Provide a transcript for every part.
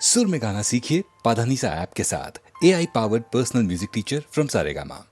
सुर में गाना सीखिए पाधानीसा ऐप के साथ। AI powered personal music teacher from Saregama.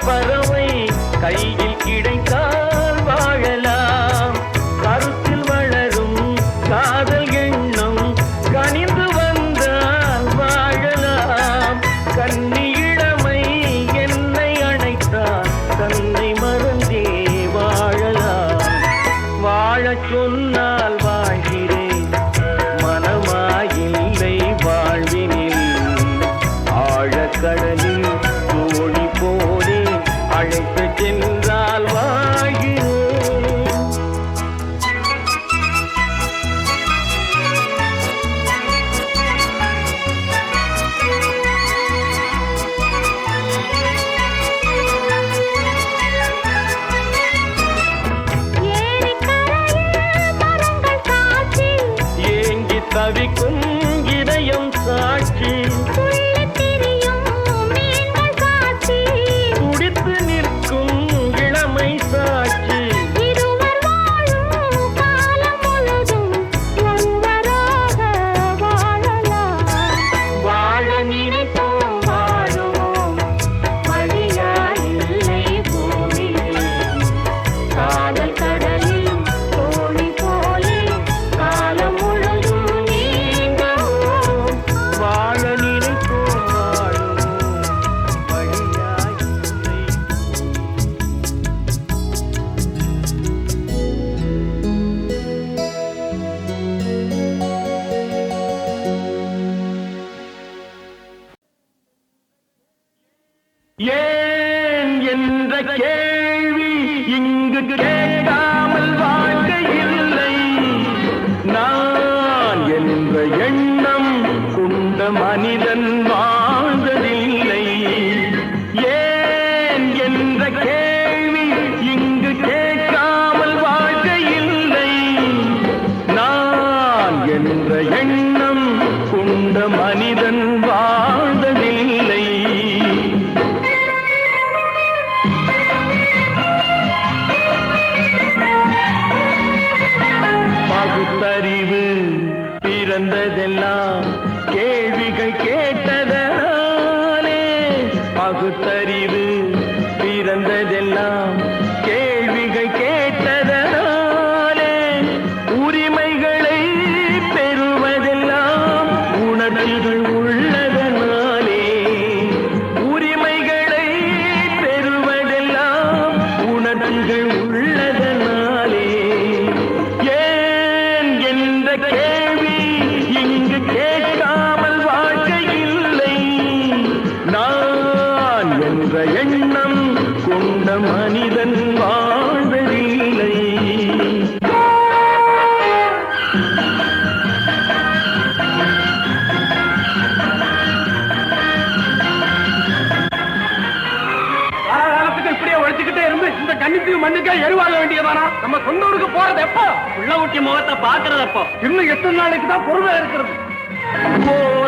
பறவை கையில் கிடைத்தால் வாழலாம். கருத்தில் வளரும் காதல் எண்ணம் கனிந்து வந்தால் வாழலாம். கன்னி இளமை என்னை அணைத்தால் தன்னை மறந்தே வாழலாம். வாழச் சொன்னால் வாழ்கிறேன், மனமாயில்லை வாழ்வினில். ஆழக்கடலில் தோணி போலே அழைத்து சென்றால் வாழ்கிறேன். ஏங்கி தவிக்கும் இதயம் சாட்சி, துடித்து நிற்கும் இளமை சாட்சி. வாழ நினைப்போம் வாழுவோம், வழியாயில்லை பூமியில். காதல் கடலில் தோணி போலே காலம் முழுதும் நீங்கவும். வாழ நினைப்போம் வாழுவோம், வழியாயில்லை. ஏன் என்ற கேள்வி இங்கு கேட்காமல் வாழ்க்கை இல்லை. நான் என்ற எண்ணம் கொண்ட மனிதன் வாழ்ந்ததில்லை. ஏன் என்ற கேள்வி இங்கு கேட்காமல் வாழ்க்கை இல்லை. நான் என்ற எண்ணம் கொண்ட மனிதன் வாழ்ந்ததில்லை. நம்ம சொந்த ஊருக்கு போறது எப்போ? உள்ள ஊட்டி முகத்தை பாக்குறது எப்போ? இன்னும் எத்தனை நாளைக்கு தான் பொறுமை இருக்கிறது?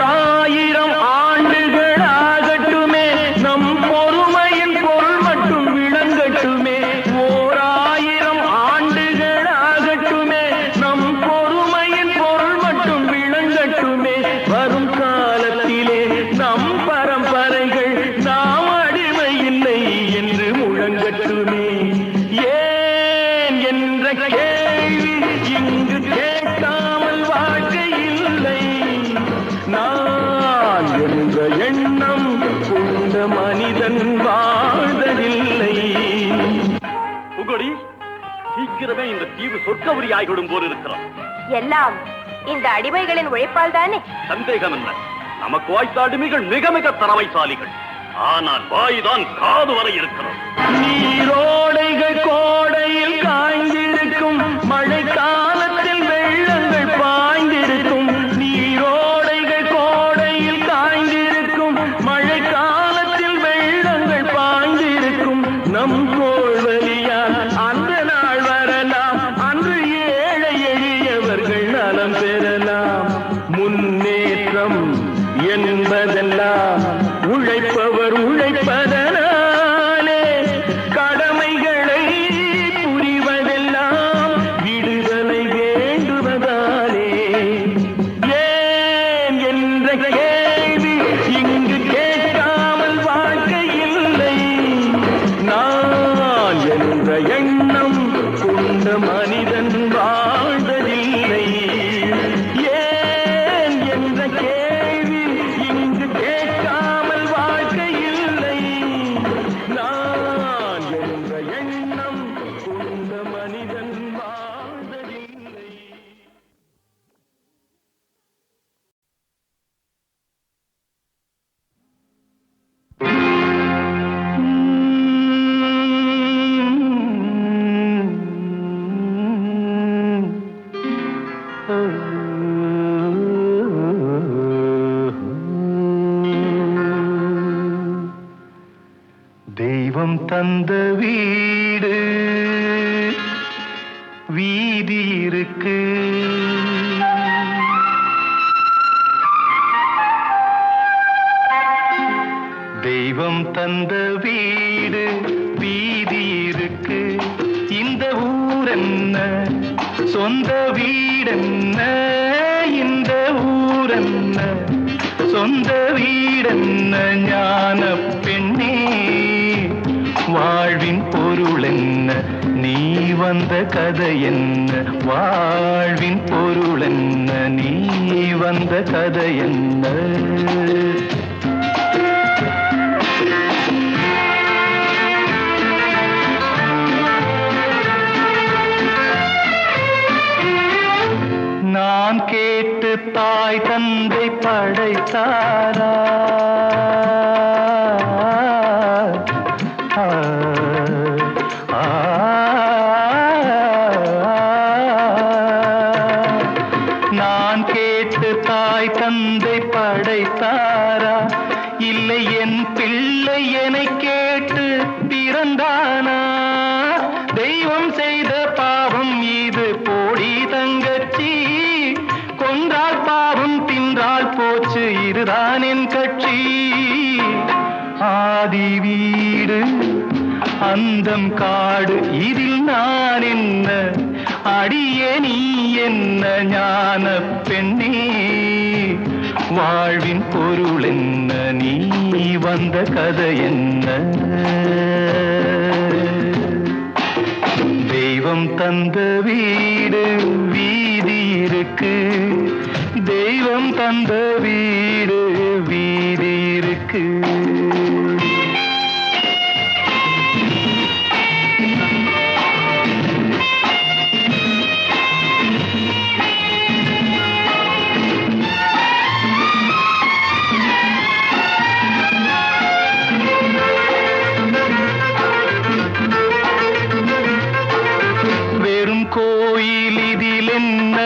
1000 ஆண்டுகள் ஆகட்டுமே, நம் பொறுமையின் பொருள் மட்டும் விளங்கட்டுமே. 1000 ஆண்டுகள் ஆகட்டுமே, நம் பொறுமையின் பொருள் மட்டும் விளங்கட்டுமே. வரும் காலத்திலே நம் பரம்பரைகள் நாம் அடிமை இல்லை என்று முழங்கட்டுமே. ஏன் என்ற கேள்வி இங்கு கேட்காமல் வாழ்க்கை இல்லை. நான் என்ற எண்ணம் கொண்ட மனிதன் வாழ்வதில்லை. புகழி, சீக்கிரமே இந்த தீவு சொர்க்கபுரி ஆகிவிடும் போல் இருக்கிறோம். எல்லாம் இந்த அடிமைகளின் உழைப்பால் தானே? சந்தேகம் என்ன, நமக்கு வாய்த்த அடிமைகள் மிக மிக திறமைசாலிகள். ஆனால் வாய்தான் காது வரை இருக்கிறோம். நீரோடைகள் கோடையில் காய்ந்திருக்கும், மழை காலத்தில் வெள்ளங்கள் பாய்ந்திருக்கும். நீரோடைகள் கோடையில் காய்ந்திருக்கும், மழை காலத்தில் வெள்ளங்கள் பாய்ந்திருக்கும். நம் கோள்வழியால் அந்த நாள் வரலாம், அன்று ஏழை எளியவர்கள் நலம் பெறலாம். முன்னேற்றம் என்பதெல்லாம் உழைப்பவர் உழைப்பதனாலே, கடமைகளை புரிவதெல்லாம் விடுதலை வேண்டுவதாலே. ஏன் என்ற கேள்வி இங்கு கேட்காமல் வாழ்க்கை இல்லை. நான் என்ற எண்ணம் கொண்ட மனிதன் வாழ்வதில்லை. ஏன் என்ற கேள்வி இங்கு கேட்காமல் வாழ்க்கை இல்லை. நான் என்ற எண்ணம் கொண்ட மனிதன் வாழ்வதில்லை. தெய்வம் தந்த வீடு வீதி இருக்கு, தெய்வம் தந்த வீடு வீதி இருக்கு. இந்த ஊர் என்ன, சொந்த வீடென்ன, இந்த ஊர் என்ன, சொந்த வீடென்ன. ஞான பெண்ணே, வாழ்வின் பொருள் என்ன, நீ வந்த கதை என்ன, வாழ்வின் பொருள் என்ன, நீ வந்த கதை என்ன. நான் கேட்டு தாய் தந்தை படைத்தாரா, நான் கேட்டு தாய் தந்தை படைத்தாரா, இல்லை என் பிள்ளை என்னை கேட்டு பிறந்தானா. தெய்வம் செய்த பாவம் இது போடி தங்கச்சி, கொன்றால் பாவம் தின்றால் போச்சு, இதுதான் என் கட்சி. ஆதி வீடு அந்தம் காடு, இதில் நான் என்ன, அடியே நீ என்ன. ஞான பெண்ணே, வாழ்வின் பொருள் என்ன, நீ வந்த கதை என்ன. தெய்வம் தந்த வீடு வீதி இருக்கு, தெய்வம் தந்த வீடு வீதி இருக்கு. கோயில் இதில் என்ன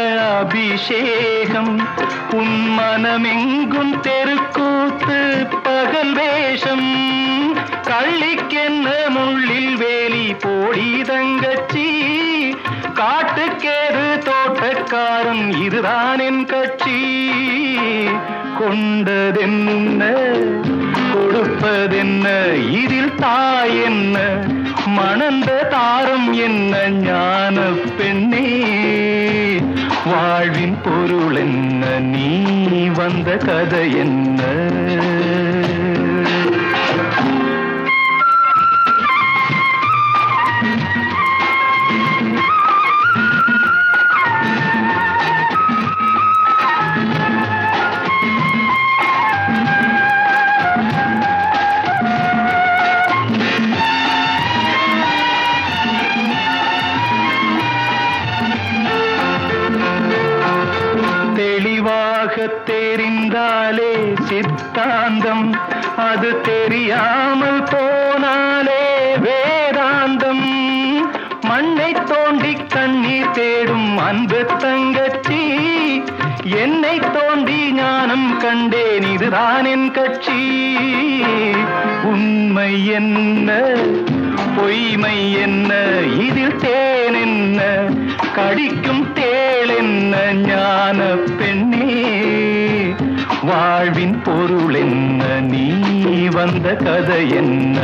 அபிஷேகம், உன் மனமெங்கும் தெருக்கூத்து பகல் வேஷம். கள்ளிக்கென்ன முள்ளில் வேலி போடி தங்கச்சி, காட்டுக்கேறு தோட்டக்காரன் இதுதான் என் கட்சி. கொண்டதென்ன கொடுப்பதென்ன இதில் தாய் என்ன மணந்த தாரம் என்ன ஞான பெண்ணே. வாழ்வின் பொருள் என்ன நீ வந்த கதை என்ன. தெரிந்தாலே சித்தாந்தம் அது தெரியாமல் போனாலே வேதாந்தம். மண்ணை தோண்டி கண்ணீர் தேடும் அன்பு தங்கச்சி என்னை தோண்டி ஞானம் கண்டேன் இதுதான் என் கட்சி. உண்மை என்ன பொய்மை என்ன இதில் தேன் என்ன கடிக்கும் தேள் என்ன ஞான பெண்ணே. வாழ்வின் பொருள் என்ன நீ வந்த கதை என்ன.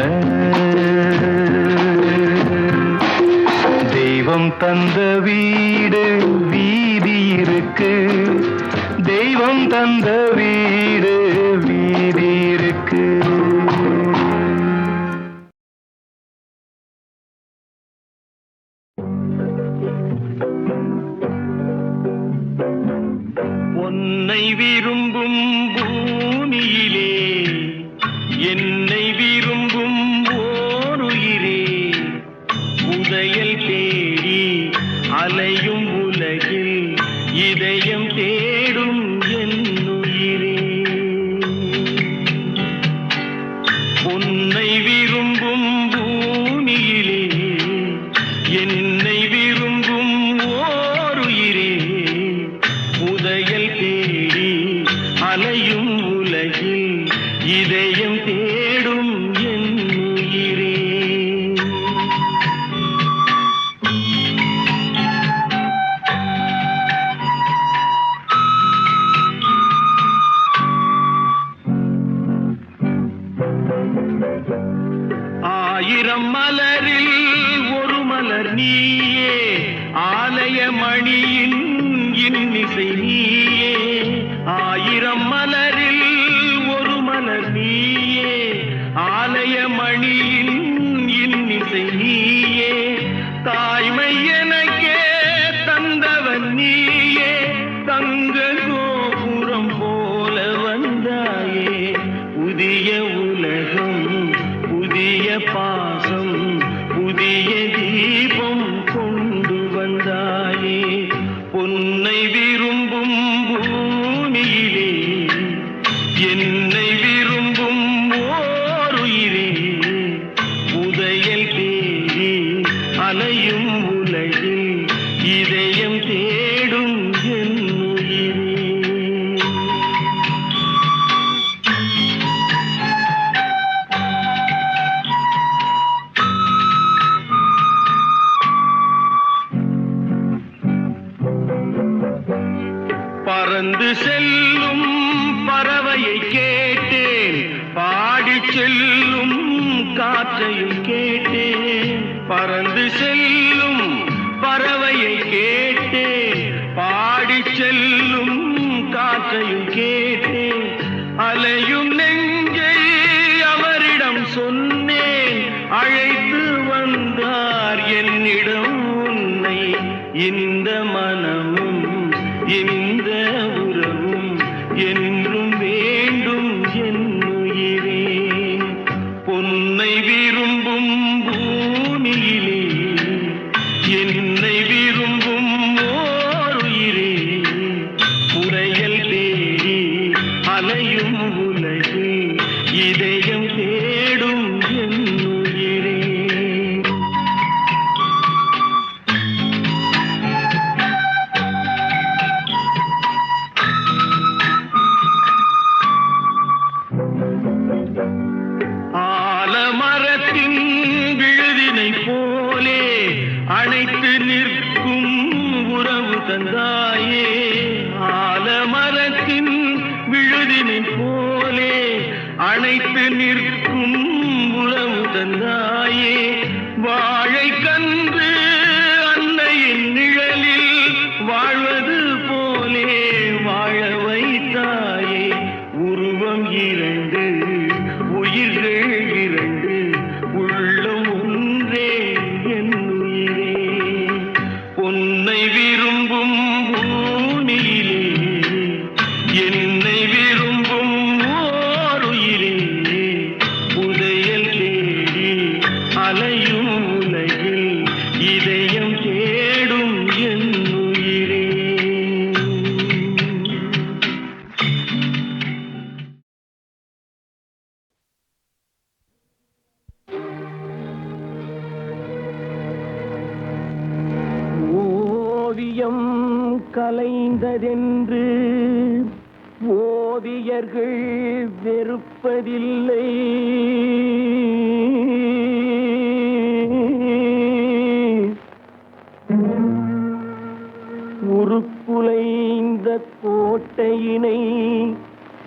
தெய்வம் தந்த வீடு வீதி இருக்கு தெய்வம் தந்த வீடு வீதி இருக்கு. உன்னை விரும்பும் பூமியிலே என்னை விரும்பும் ஓருயிரே. உதயல் தேடி அலையும் உலகில் இதயம் தேடும் என்னுயிரே. உன்னை விரும்பும் பூமியிலே என்னை விரும்பும் ஓருயிரே. உதயல் தேடி அலையும் உலகில் இதயம் தேடும் என்னுயிரே. ஆயிரம் மலரில் ஒரு மலர் நீயே ஆலய மணியின் இன்னிசை நீயே. ஆயிரம் மலரில் ஒரு மலர் நீயே ஆலய மணியின் இன்னிசை நீயே. தாய்மை எனக்கே தந்தவன் நீயே தங்க கோபுரம் போல வந்தாயே. புதிய உலகம் புதிய பாசம் புதிய தீபம் கொண்டு வந்தாயே. பொன்னை விரும்பும் பூமியிலே என்னை விரும்பும் ஓருயிரே. உதயல் தேடி அலையும் உலகில் இதயம் தேடும் என்னுயிரே. பறந்து செல்லும் பறவையை கேட்டேன் பாடிச் செல்லும் காற்றையும் கேட்டேன். பறந்து செல்லும் பறவையை கேட்டேன் பாடிச் செல்லும் காற்றையும் கேட்டேன். அலையும் நெஞ்சை அவரிடம் சொன்னேன் அழைத்து வந்தார் என்னிடம் உன்னை. இந்த மனமும் இந்த உறவும் என்றும் வேண்டும் என்னுயிரே. பொன்னை விரும்பும் பூமியிலே என்னை விரும்பும் ஓருயிரே. புதையல் தேடி அலையும் உலகில் இதயம் தேடும் என்னுயிரே. ஆலமரத்தின் விழுதினை போலே அணைத்து நிற்கும் தந்தாயே ஆலமரத்தின் விழுதினின் போலே அணைத்து நிற்கும் உறவு தந்தாயே வாழை கன்று அன்னையின் நிழலில் வாழ்வது போலே வாழ வைத்தாயே உருவம் இரண்டு உயிர்கள் இரண்டு உள்ளம் ஒன்றே என் உயிரே பொன்னை விரும்பும் பூமியிலே என்னை விரும்பும் ஓருயிரே உதயல் தேடி அலையும் உலகில் இதயம் தேடும் என் உயிரே. ஓவியம் கலைந்ததென்று ஓவியர்கள் வெறுப்பதில்லை. உருக்குலைந்த கோட்டையினை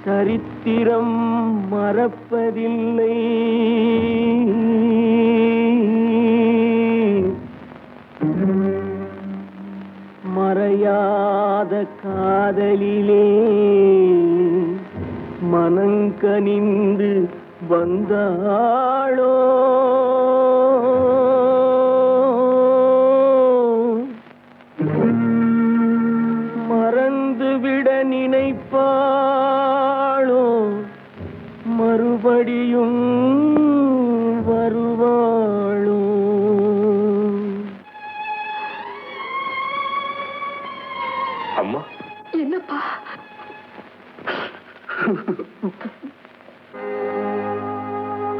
சரித்திரம் மறப்பதில்லை. மறையாத காதலிலே மனங்கனிந்து வந்தாளோ மறந்துவிட நினைப்பாளோ மறுபடியும் வருவாளோ. அம்மா, என்னப்பா?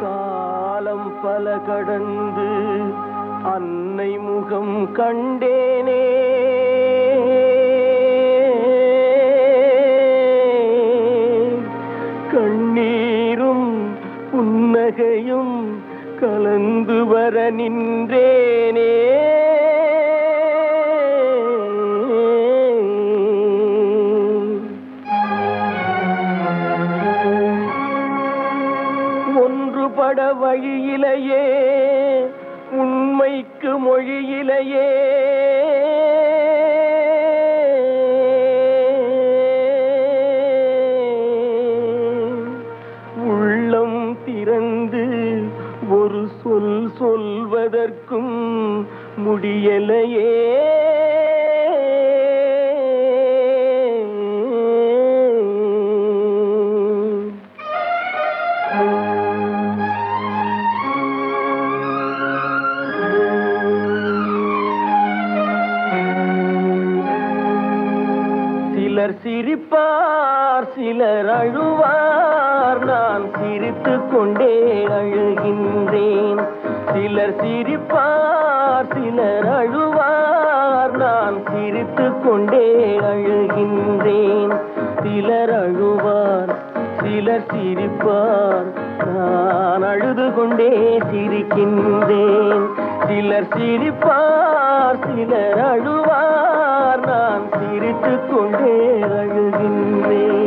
காலம் பல கடந்து அன்னை முகம் கண்டேனே கண்ணீரும் புன்னகையும் கலந்து வர நின்றேனே. ஒன்றுபட வழியிலேயே உண்மைக்கு மொழியிலேயே உள்ளம் திறந்து ஒரு சொல் சொல்வதற்கும் முடியலையே. சிலர் சிரிப்பார் சிலர் அழுவார் நான் சிரித்துக் கொண்டே அழுகின்றேன். சிலர் சிரிப்பார் சிலர் அழுவார் நான் சிரித்துக் கொண்டே அழுகின்றேன். சிலர் அழுவார் சிலர் சிரிப்பார் நான் அழுது கொண்டே சிரிக்கின்றேன். சிலர் சிரிப்பார் சிலர் அழுவார் நான் சிரித்துக் கொண்டே அழுகின்றேன்.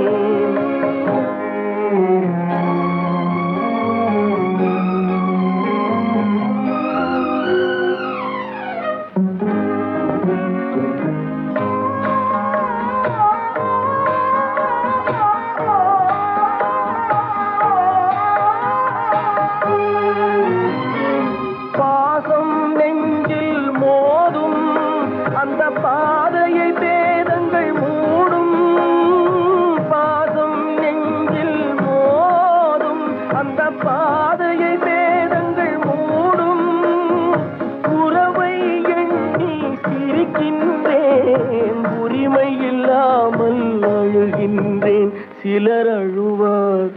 பாதையை பேதங்கள் மூடும் பாசம் நெஞ்சில் மோதும் அந்த பாதையை பேதங்கள் மூடும் உறவை எண்ணி சிரிக்கின்றேன் உரிமை இல்லாமல் அழுகின்றேன். சிலர் அழுவார்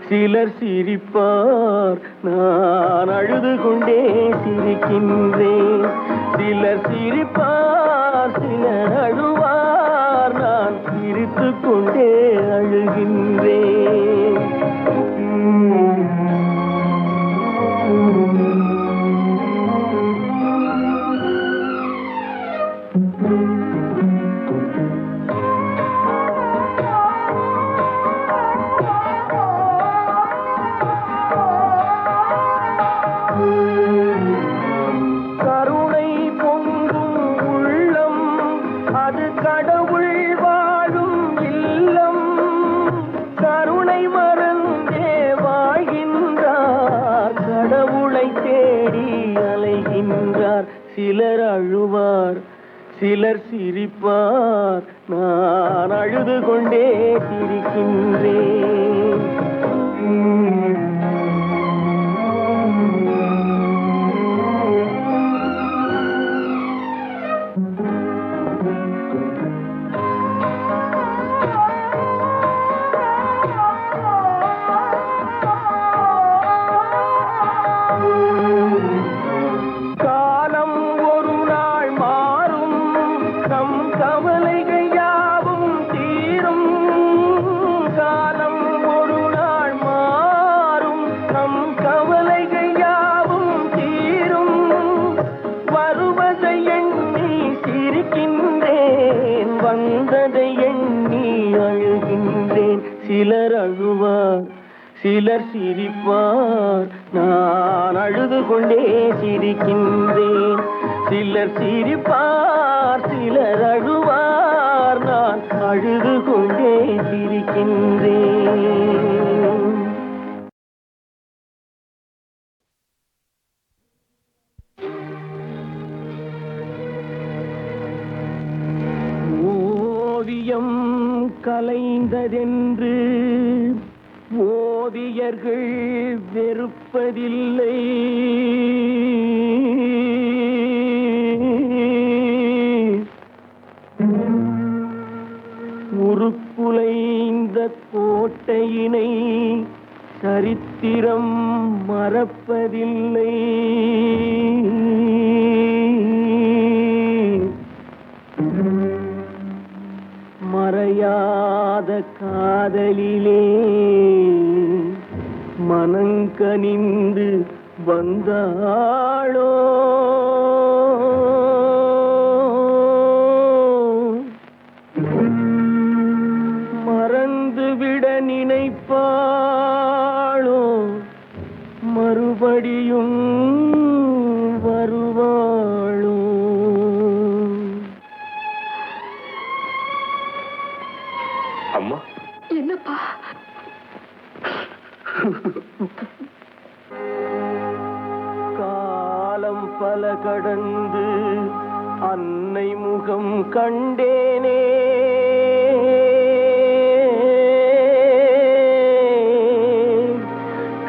சிலர் சிரிப்பார் நான் அழுது கொண்டே சிரிக்கின்றேன். சிலர் சிரிப்பார் சிலர் அழுவார் நான் சிரித்துக் கொண்டே அழுகின்றேன். அழுவார், சிலர் சிரிப்பார், நான் அழுது கொண்டே சிரிக்கின்றேன். சிலர் அழுவார், சிலர் சிரிப்பார், நான் அழுது கொண்டே சிரிக்கின்றேன். சிலர் சிரிப்பார், சிலர் அழுவார், நான் அழுது கொண்டே சிரிக்கின்றேன். ஓவியம் கலைந்ததென்று ஓவியர்கள் வெறுப்பதில்லை. உருக்குலைந்த கோட்டையினை சரித்திரம் மறப்பதில்லை. மறையாத காதலிலே மனங்கனிந்து வந்தாளோ, மறந்துவிட நினைப்பாளோ, மறுபடியும் வருவாளோ. அம்மா, என்னப்பா? காலம் பல கடந்து அன்னை முகம் கண்டேனே,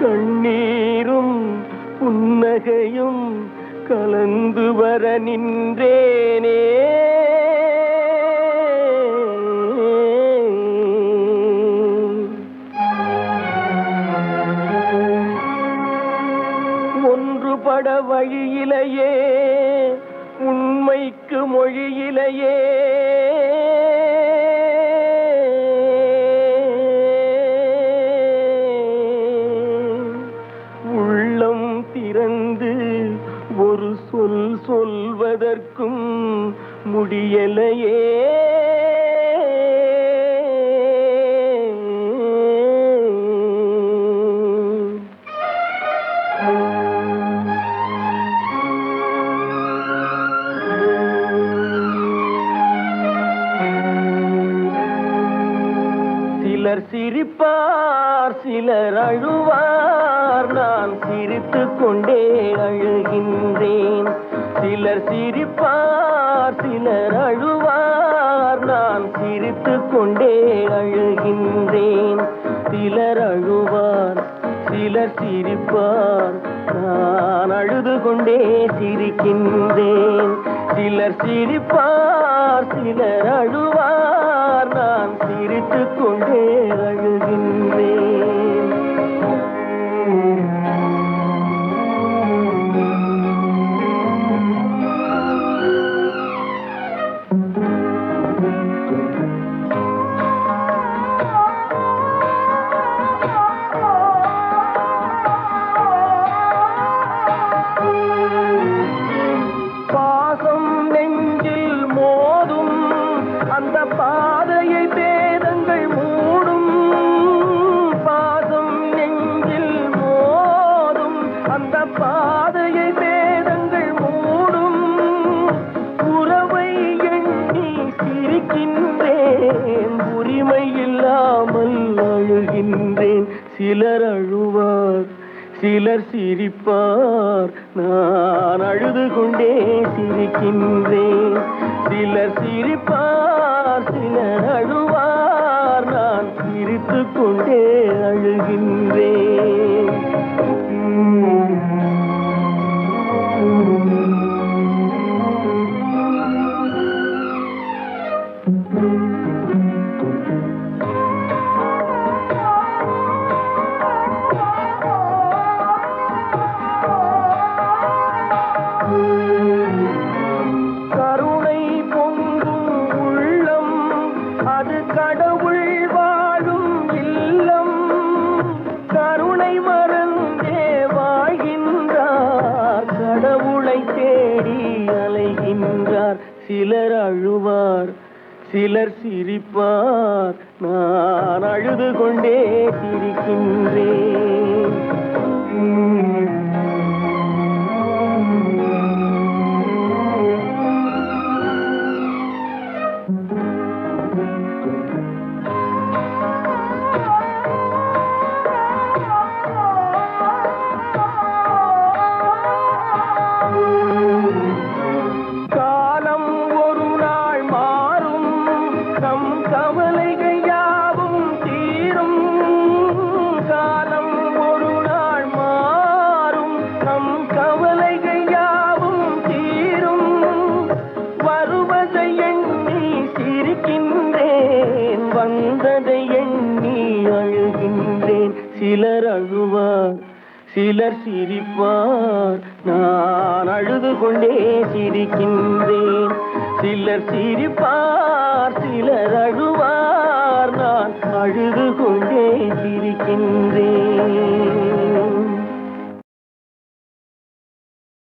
கண்ணீரும் புன்னகையும் கலந்து வர நின்றேனே. ஒன்றுபட வழியிலேயே, உண்மைக்கு மொழியிலேயே, உள்ளம் திறந்து ஒரு சொல் சொல்வதற்கும் முடியலையே. சிலர் சிரிப்பார், சிலர் அழுவார், நான் சிரித்துக் கொண்டே அழுகின்றேன். சிலர் சிரிப்பார், சிலர் அழுவார், நான் சிரித்துக் கொண்டே அழுகின்றேன். சிலர் அழுவார், சிலர் சிரிப்பார், நான் அழுது கொண்டே சிரிக்கின்றேன். சிலர் சிரிப்பார், சிலர் அழுவார், நான் சிரித்துக் கொண்டே அழுகின்றேன். பாசம் நெஞ்சில் மோதும், அந்த பாதையை வேதங்கள் மூடும். பாசம் நெஞ்சில் மோதும், அந்த பாதையை வேதங்கள் மூடும். உறவை எண்ணி சிரிக்கின்றேன், உரிமை இல்லாமல் அழுகின்றேன். சிலர் அழுவார், சிலர் சிரிப்பார், நான் அழுது கொண்டே சிரிக்கின்றேன். சிலர் சிரிப்பார், சிலர் அழுவார், நான் சிரித்துக் கொண்டே அழுகின்றேன். கருணை பொங்கும் உள்ளம், அது கடவுள் வாழும் இல்லம். கருணை மறந்தே வாழ்கின்றார், கடவுளை தேடி அலைகின்றார். சிலர் அழுவார், சிலர் சிரிப்பார், நான் அழுது கொண்டே சிரிக்கின்றேன். காலம் ஒரு நாள் மாறும், நம் கவலைகள் யாவும் தீரும். காலம் ஒரு நாள் மாறும், நம் கவலைகள் யாவும் தீரும். வருவதை எண்ணி சிரிக்கின்றேன், வந்ததை எண்ணி அழுகின்றேன். சிலர் அழுவார், சிலர் சிரிப்பார், நான் அழுது கொண்டே சிரிக்கின்றேன். சிலர் சிரிப்பார், சிலர் அழுவார், நான் அழுது கொண்டே சிரிக்கின்றேன்.